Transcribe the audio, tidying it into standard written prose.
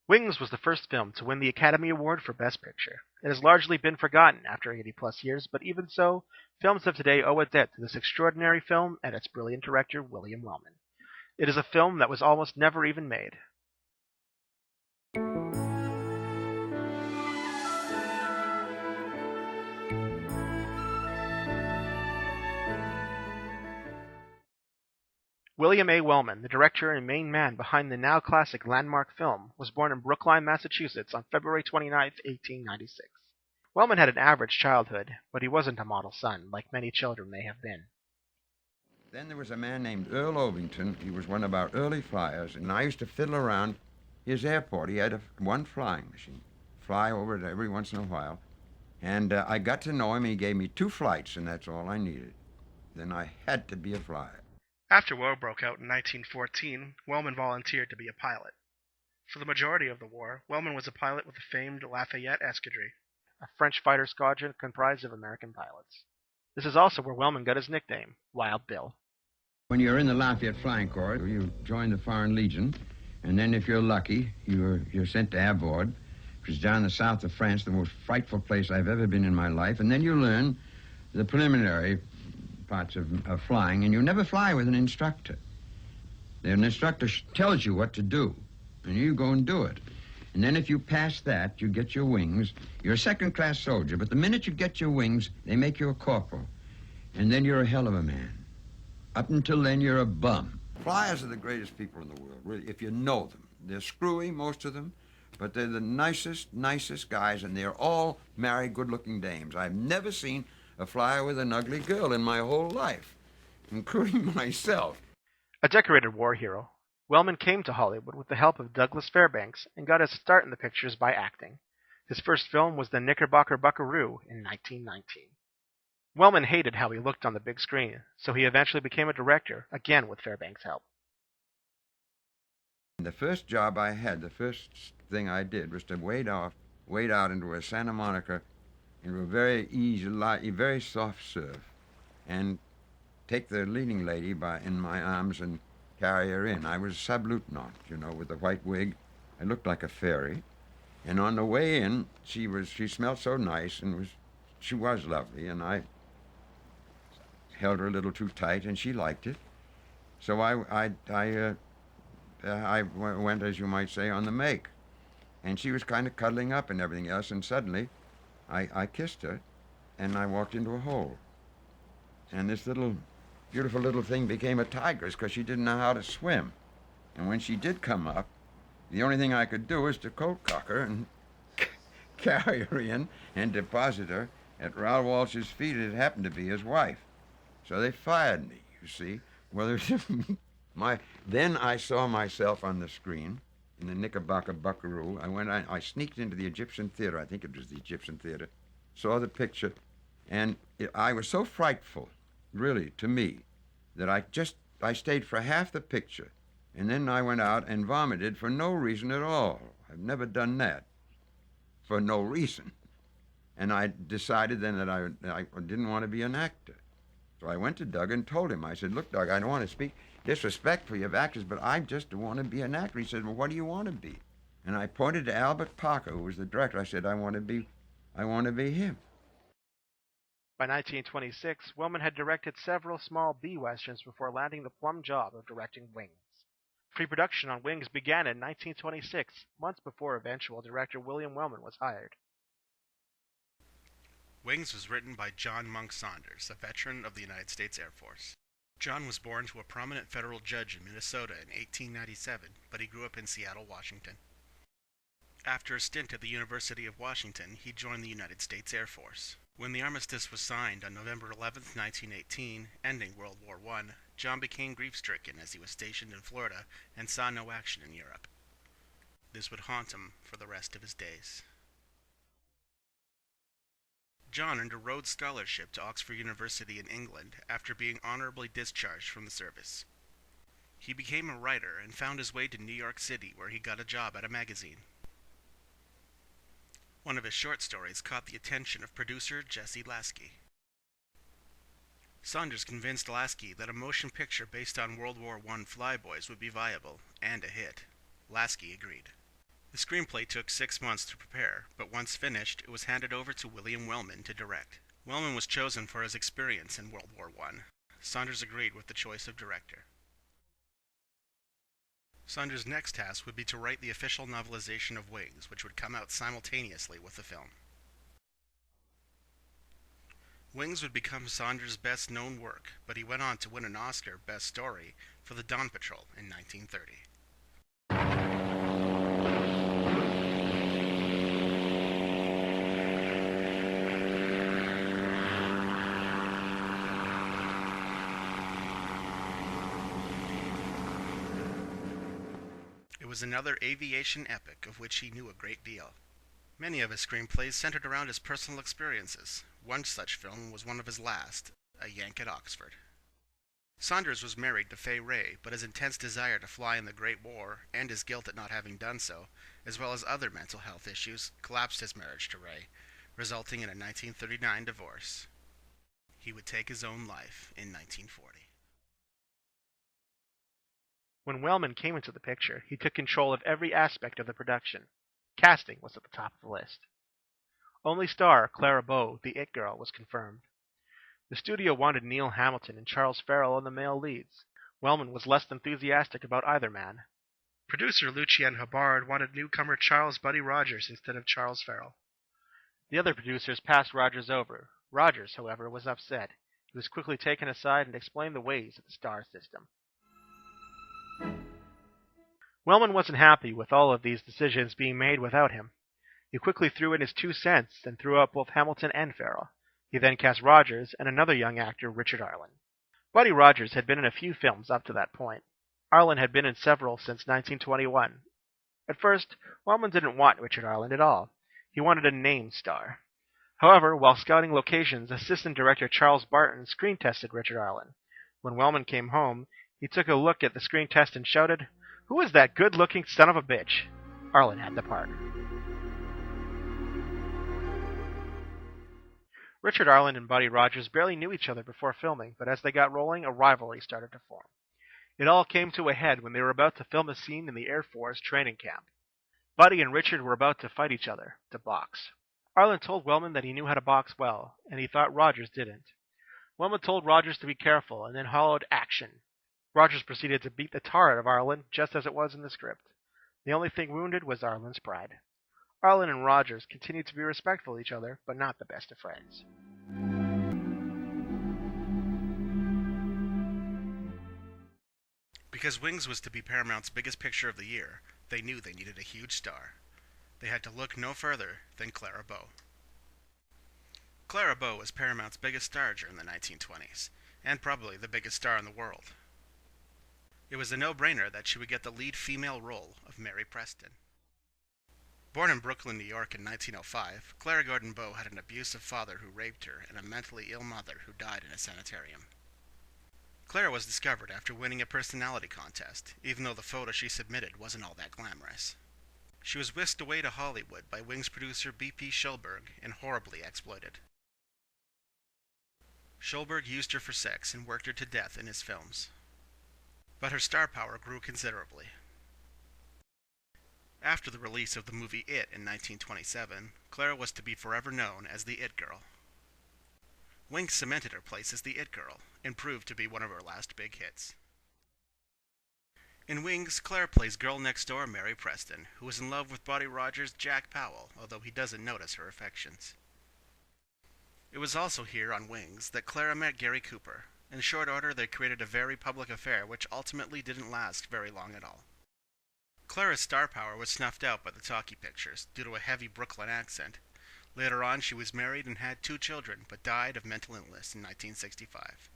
Wings was the first film to win the Academy Award for Best Picture. It has largely been forgotten after 80-plus years, but even so, films of today owe a debt to this extraordinary film and its brilliant director, William Wellman. It is a film that was almost never even made. William A. Wellman, the director and main man behind the now classic landmark film, was born in Brookline, Massachusetts on February 29, 1896. Wellman had an average childhood, but he wasn't a model son, like many children may have been. Then there was a man named Earl Ovington. He was one of our early flyers, and I used to fiddle around his airport. He had one flying machine, fly over it every once in a while. And I got to know him. He gave me 2 flights, and that's all I needed. Then I had to be a flyer. After war broke out in 1914, Wellman volunteered to be a pilot. For the majority of the war, Wellman was a pilot with the famed Lafayette Escadrille, A French fighter squadron comprised of American pilots. This is also where Wellman got his nickname, Wild Bill. When you're in the Lafayette Flying Corps, you join the Foreign Legion, and then if you're lucky, you're sent to Avord, which is down in the south of France, the most frightful place I've ever been in my life. And then you learn the preliminary parts of flying, and you never fly with an instructor. An instructor tells you what to do, and you go and do it. And then if you pass that, you get your wings. You're a second-class soldier, but the minute you get your wings, they make you a corporal. And then you're a hell of a man. Up until then, you're a bum. Flyers are the greatest people in the world, really, if you know them. They're screwy, most of them, but they're the nicest guys, and they're all married, good-looking dames. I've never seen a flyer with an ugly girl in my whole life, including myself. A decorated war hero, Wellman came to Hollywood with the help of Douglas Fairbanks and got his start in the pictures by acting. His first film was The Knickerbocker Buckaroo in 1919. Wellman hated how he looked on the big screen, so he eventually became a director, again with Fairbanks' help. The first job I had, the first thing I did was to wade out into a Santa Monica into a very easy, very soft surf, and take the leading lady in my arms and carry her in. I was a sub-lieutenant, with the white wig. I looked like a fairy. And on the way in, she smelled so nice, and she was lovely, and I held her a little too tight, and she liked it. So I went, as you might say, on the make. And she was kind of cuddling up and everything else, and suddenly I kissed her, and I walked into a hole. And this beautiful little thing became a tigress because she didn't know how to swim. And when she did come up, the only thing I could do was to coat cock her and carry her in and deposit her at Raoul Walsh's feet. It happened to be his wife. So they fired me, you see. Well, then I saw myself on the screen in the Knickerbocker Buckaroo. I sneaked into the Egyptian Theater. I think it was the Egyptian Theater. Saw the picture, and I was so frightful, really, to me, that I stayed for half the picture, and then I went out and vomited for no reason at all. I've never done that, for no reason. And I decided then that I didn't want to be an actor. So I went to Doug and told him, I said, look, Doug, I don't want to speak disrespectfully of actors, but I just want to be an actor. He said, well, what do you want to be? And I pointed to Albert Parker, who was the director. I said, I want to be him. By 1926, Wellman had directed several small B-westerns before landing the plum job of directing Wings. Pre-production on Wings began in 1926, months before eventual director William Wellman was hired. Wings was written by John Monk Saunders, a veteran of the United States Air Force. John was born to a prominent federal judge in Minnesota in 1897, but he grew up in Seattle, Washington. After a stint at the University of Washington, he joined the United States Air Force. When the armistice was signed on November 11, 1918, ending World War I, John became grief-stricken as he was stationed in Florida and saw no action in Europe. This would haunt him for the rest of his days. John earned a Rhodes Scholarship to Oxford University in England after being honorably discharged from the service. He became a writer and found his way to New York City, where he got a job at a magazine. One of his short stories caught the attention of producer Jesse Lasky. Saunders convinced Lasky that a motion picture based on World War I flyboys would be viable and a hit. Lasky agreed. The screenplay took 6 months to prepare, but once finished, it was handed over to William Wellman to direct. Wellman was chosen for his experience in World War I. Saunders agreed with the choice of director. Saunders' next task would be to write the official novelization of Wings, which would come out simultaneously with the film. Wings would become Saunders' best-known work, but he went on to win an Oscar Best Story for The Dawn Patrol in 1930. It was another aviation epic of which he knew a great deal. Many of his screenplays centered around his personal experiences. One such film was one of his last, A Yank at Oxford. Saunders was married to Fay Wray, but his intense desire to fly in the Great War, and his guilt at not having done so, as well as other mental health issues, collapsed his marriage to Wray, resulting in a 1939 divorce. He would take his own life in 1940. When Wellman came into the picture, he took control of every aspect of the production. Casting was at the top of the list. Only star Clara Bow, the It Girl, was confirmed. The studio wanted Neil Hamilton and Charles Farrell in the male leads. Wellman was less enthusiastic about either man. Producer Lucien Hubbard wanted newcomer Charles Buddy Rogers instead of Charles Farrell. The other producers passed Rogers over. Rogers, however, was upset. He was quickly taken aside and explained the ways of the star system. Wellman wasn't happy with all of these decisions being made without him. He quickly threw in his 2 cents and threw out both Hamilton and Farrell. He then cast Rogers and another young actor, Richard Arlen. Buddy Rogers had been in a few films up to that point. Arlen had been in several since 1921. At first, Wellman didn't want Richard Arlen at all. He wanted a named star. However, while scouting locations, assistant director Charles Barton screen tested Richard Arlen. When Wellman came home, he took a look at the screen test and shouted, "Who is that good-looking son of a bitch?" Arlen had the part. Richard Arlen and Buddy Rogers barely knew each other before filming, but as they got rolling, a rivalry started to form. It all came to a head when they were about to film a scene in the Air Force training camp. Buddy and Richard were about to fight each other, to box. Arlen told Wellman that he knew how to box well, and he thought Rogers didn't. Wellman told Rogers to be careful, and then hollowed action. Rogers proceeded to beat the tar out of Arlen, just as it was in the script. The only thing wounded was Arlen's pride. Arlen and Rogers continued to be respectful of each other, but not the best of friends. Because Wings was to be Paramount's biggest picture of the year, they knew they needed a huge star. They had to look no further than Clara Bow. Clara Bow was Paramount's biggest star during the 1920s, and probably the biggest star in the world. It was a no-brainer that she would get the lead female role of Mary Preston. Born in Brooklyn, New York in 1905, Clara Gordon Bow had an abusive father who raped her and a mentally ill mother who died in a sanitarium. Clara was discovered after winning a personality contest, even though the photo she submitted wasn't all that glamorous. She was whisked away to Hollywood by Wings producer B.P. Schulberg and horribly exploited. Schulberg used her for sex and worked her to death in his films. But her star power grew considerably. After the release of the movie It in 1927, Clara was to be forever known as the It Girl. Wings cemented her place as the It Girl, and proved to be one of her last big hits. In Wings, Clara plays girl next door Mary Preston, who is in love with Buddy Rogers' Jack Powell, although he doesn't notice her affections. It was also here on Wings that Clara met Gary Cooper. In short order, they created a very public affair which ultimately didn't last very long at all. Clara's star power was snuffed out by the talkie pictures due to a heavy Brooklyn accent. Later on, she was married and had 2 children, but died of mental illness in 1965.